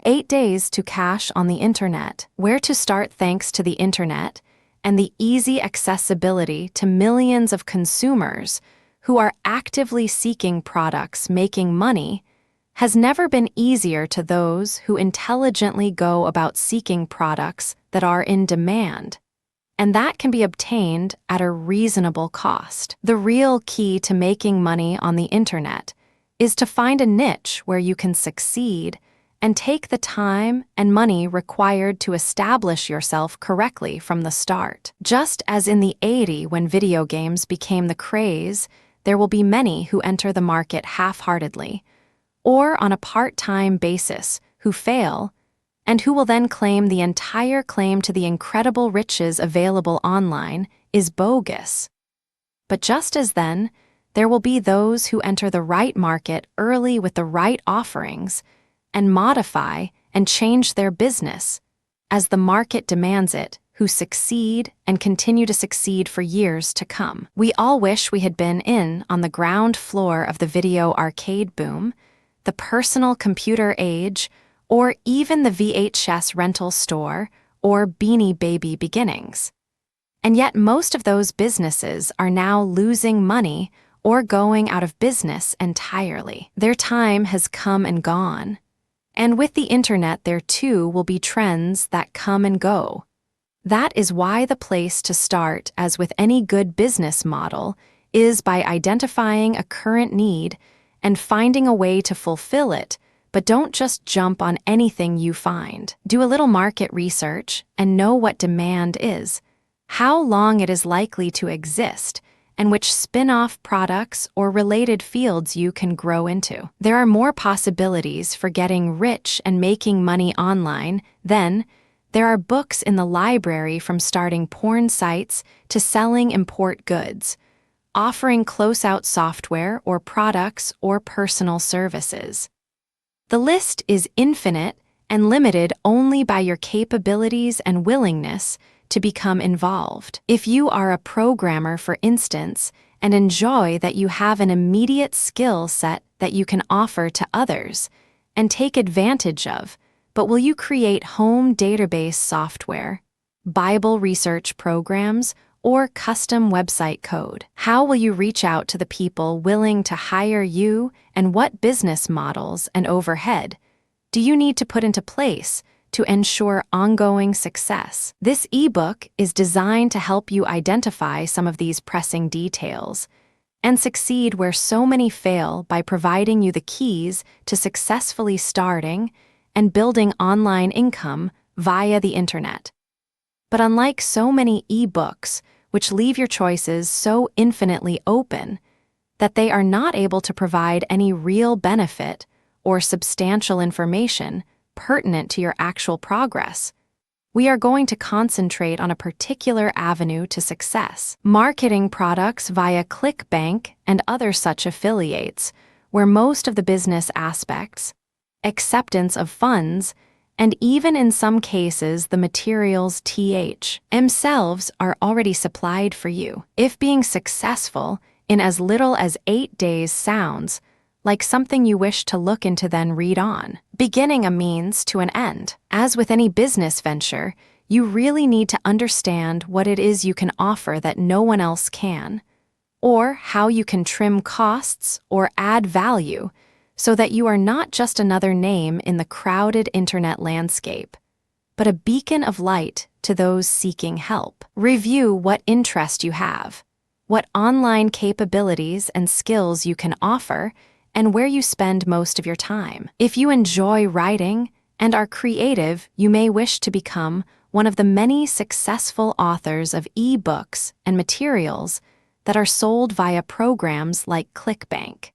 8 days to cash on the internet. Where to start thanks to the internet and the easy accessibility to millions of consumers who are actively seeking products making money has never been easier to those who intelligently go about seeking products that are in demand, and that can be obtained at a reasonable cost. The real key to making money on the internet is to find a niche where you can succeed and take the time and money required to establish yourself correctly from the start. Just as in the '80s when video games became the craze, there will be many who enter the market half-heartedly, or on a part-time basis, who fail, and who will then claim the entire claim to the incredible riches available online is bogus. But just as then, there will be those who enter the right market early with the right offerings and modify and change their business as the market demands it, who succeed and continue to succeed for years to come. We all wish we had been in on the ground floor of the video arcade boom, the personal computer age, or even the VHS rental store or Beanie Baby beginnings. And yet most of those businesses are now losing money or going out of business entirely. Their time has come and gone. And with the internet, there too will be trends that come and go. That is why the place to start, as with any good business model, is by identifying a current need and finding a way to fulfill it, but don't just jump on anything you find. Do a little market research and know what demand is, how long it is likely to exist, and which spin-off products or related fields you can grow into. There are more possibilities for getting rich and making money online than there are books in the library, from starting porn sites to selling import goods, offering close-out software or products or personal services. The list is infinite and limited only by your capabilities and willingness to become involved. If you are a programmer, for instance, and enjoy that you have an immediate skill set that you can offer to others and take advantage of, but will you create home database software, Bible research programs, or custom website code? How will you reach out to the people willing to hire you, and what business models and overhead do you need to put into place to ensure ongoing success? This ebook is designed to help you identify some of these pressing details and succeed where so many fail, by providing you the keys to successfully starting and building online income via the internet. But unlike so many ebooks, which leave your choices so infinitely open that they are not able to provide any real benefit or substantial information pertinent to your actual progress, we are going to concentrate on a particular avenue to success: marketing products via ClickBank and other such affiliates, where most of the business aspects, acceptance of funds, and even in some cases the materials themselves are already supplied for you. If being successful in as little as 8 days sounds like something you wish to look into, then read on. Beginning a means to an end. As with any business venture, you really need to understand what it is you can offer that no one else can, or how you can trim costs or add value so that you are not just another name in the crowded internet landscape, but a beacon of light to those seeking help. Review what interest you have, what online capabilities and skills you can offer, and where you spend most of your time. If you enjoy writing and are creative, you may wish to become one of the many successful authors of ebooks and materials that are sold via programs like ClickBank.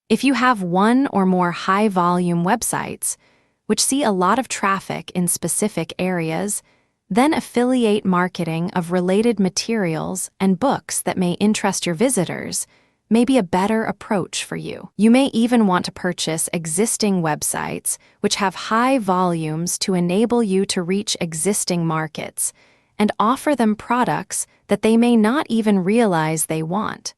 If you have one or more high-volume websites, which see a lot of traffic in specific areas, then affiliate marketing of related materials and books that may interest your visitors may be a better approach for you. You may even want to purchase existing websites which have high volumes to enable you to reach existing markets and offer them products that they may not even realize they want.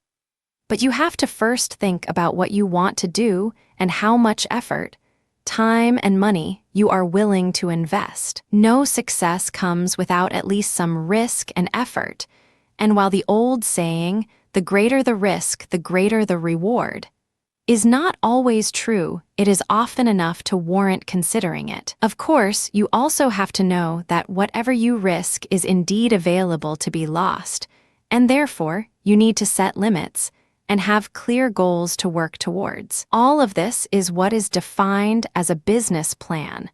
But you have to first think about what you want to do and how much effort, time and money you are willing to invest. No success comes without at least some risk and effort, and while the old saying, "the greater the risk, the greater the reward," is not always true, it is often enough to warrant considering it. Of course, you also have to know that whatever you risk is indeed available to be lost, and therefore, you need to set limits and have clear goals to work towards. All of this is what is defined as a business plan,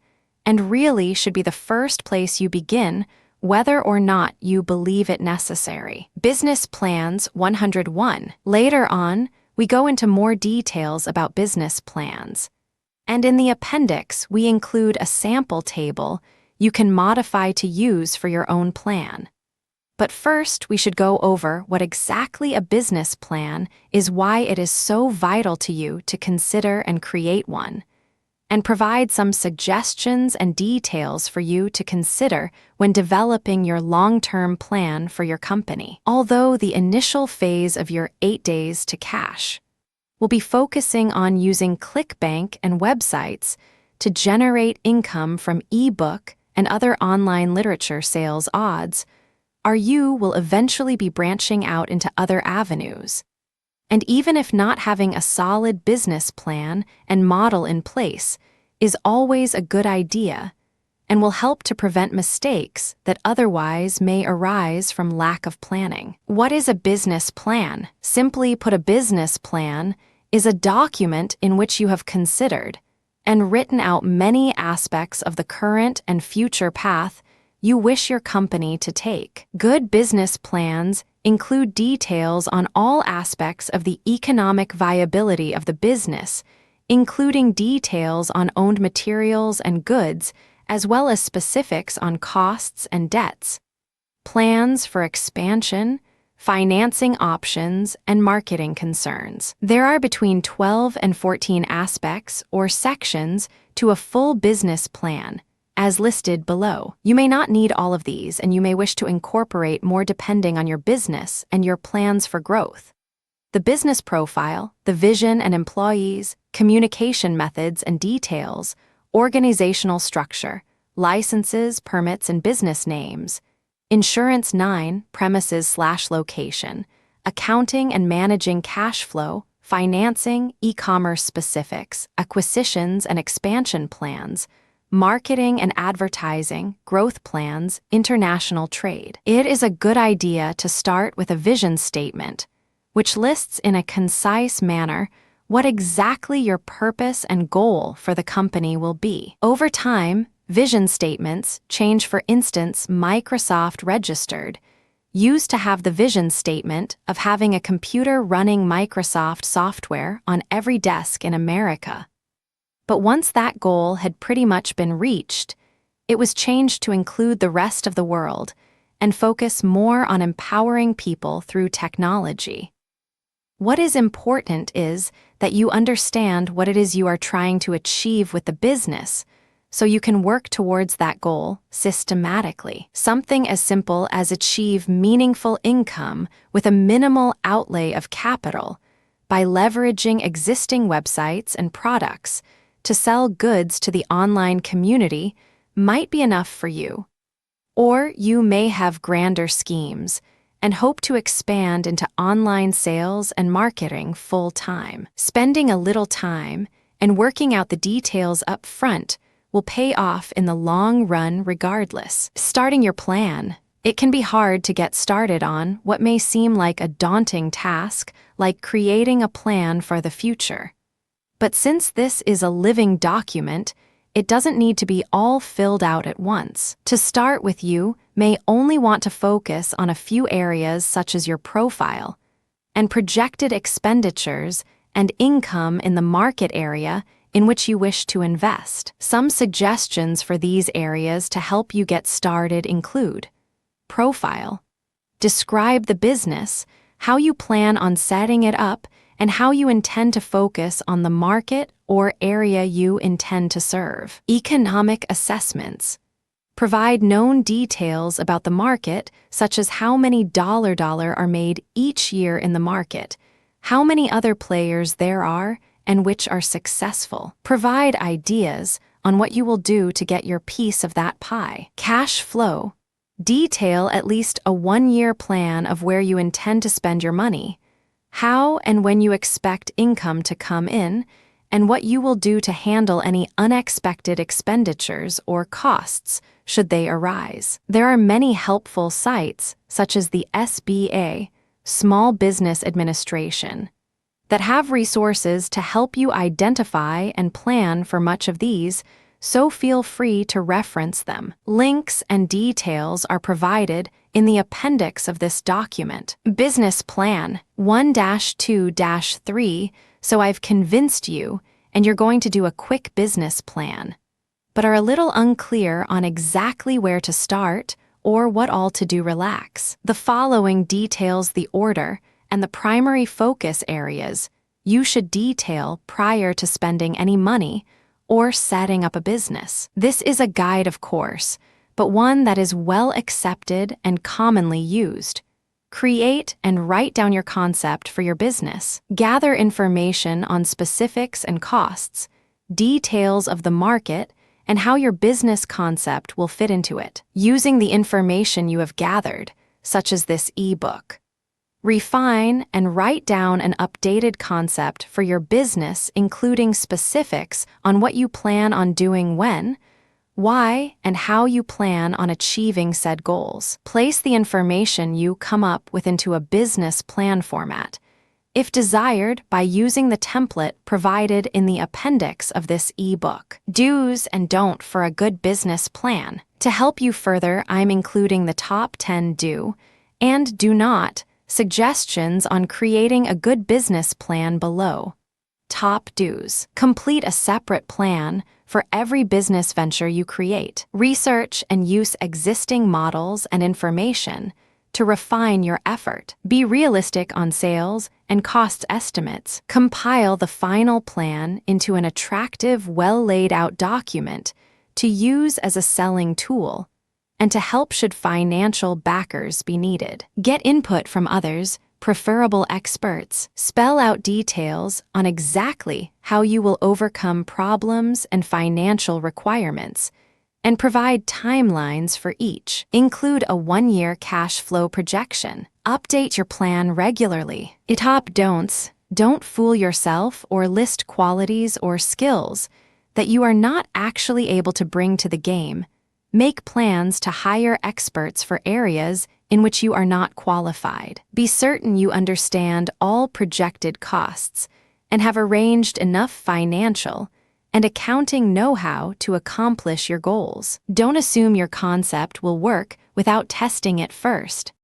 and really should be the first place you begin, whether or not you believe it necessary. Business Plans 101. Later on, we go into more details about business plans. And in the appendix, we include a sample table you can modify to use for your own plan. But first, we should go over what exactly a business plan is, why it is so vital to you to consider and create one, and provide some suggestions and details for you to consider when developing your long-term plan for your company. Although the initial phase of your 8 days to cash will be focusing on using ClickBank and websites to generate income from EBOOK and other online literature sales odds, you will eventually be branching out into other avenues. And even if not having a solid business plan and model in place is always a good idea and will help to prevent mistakes that otherwise may arise from lack of planning. What is a business plan? Simply put, a business plan is a document in which you have considered and written out many aspects of the current and future path you wish your company to take. Good business plans include details on all aspects of the economic viability of the business, including details on owned materials and goods, as well as specifics on costs and debts, plans for expansion, financing options, and marketing concerns. There are between 12 and 14 aspects or sections to a full business plan, as listed below. You may not need all of these, and you may wish to incorporate more depending on your business and your plans for growth. The business profile, the vision and employees, communication methods and details, organizational structure, licenses, permits, and business names, insurance 9, premises/location, accounting and managing cash flow, financing, e-commerce specifics, acquisitions and expansion plans, marketing and advertising, growth plans, international trade. It is a good idea to start with a vision statement, which lists in a concise manner what exactly your purpose and goal for the company will be. Over time, vision statements change. For instance, Microsoft Registered used to have the vision statement of having a computer running Microsoft software on every desk in America. But once that goal had pretty much been reached, it was changed to include the rest of the world and focus more on empowering people through technology. What is important is that you understand what it is you are trying to achieve with the business, so you can work towards that goal systematically. Something as simple as achieve meaningful income with a minimal outlay of capital by leveraging existing websites and products to sell goods to the online community might be enough for you. Or you may have grander schemes and hope to expand into online sales and marketing full-time. Spending a little time and working out the details up front will pay off in the long run regardless. Starting your plan. It can be hard to get started on what may seem like a daunting task, like creating a plan for the future. But since this is a living document, it doesn't need to be all filled out at once. To start with, you may only want to focus on a few areas such as your profile and projected expenditures and income in the market area in which you wish to invest. Some suggestions for these areas to help you get started include: profile. Describe the business, how you plan on setting it up, and how you intend to focus on the market or area you intend to serve. Economic assessments. Provide known details about the market, such as how many dollar are made each year in the market, how many other players there are, and which are successful. Provide ideas on what you will do to get your piece of that pie. Cash flow. Detail at least a 1-year plan of where you intend to spend your money, how and when you expect income to come in, and what you will do to handle any unexpected expenditures or costs should they arise. There are many helpful sites, such as the SBA, Small Business Administration, that have resources to help you identify and plan for much of these, so feel free to reference them. Links and details are provided in the appendix of this document. Business Plan 1-2-3. So I've convinced you, and you're going to do a quick business plan, but are a little unclear on exactly where to start or what all to do. Relax. The following details the order and the primary focus areas you should detail prior to spending any money or setting up a business. This is a guide, of course, but one that is well accepted and commonly used. Create and write down your concept for your business. Gather information on specifics and costs, details of the market, and how your business concept will fit into it. Using the information you have gathered, such as this ebook. Refine and write down an updated concept for your business, including specifics on what you plan on doing when, why, and how you plan on achieving said goals. Place the information you come up with into a business plan format, if desired, by using the template provided in the appendix of this ebook. Do's and don't for a good business plan. To help you further, I'm including the top 10 do and do not suggestions on creating a good business plan below. Top do's. Complete a separate plan for every business venture you create. Research and use existing models and information to refine your effort. Be realistic on sales and cost estimates. Compile the final plan into an attractive, well-laid-out document to use as a selling tool and to help should financial backers be needed. Get input from others, preferable experts. Spell out details on exactly how you will overcome problems and financial requirements, and provide timelines for each. Include a 1-year cash flow projection. Update your plan regularly. Top don'ts. Don't fool yourself or list qualities or skills that you are not actually able to bring to the game. Make plans to hire experts for areas in which you are not qualified. Be certain you understand all projected costs and have arranged enough financial and accounting know-how to accomplish your goals. Don't assume your concept will work without testing it first.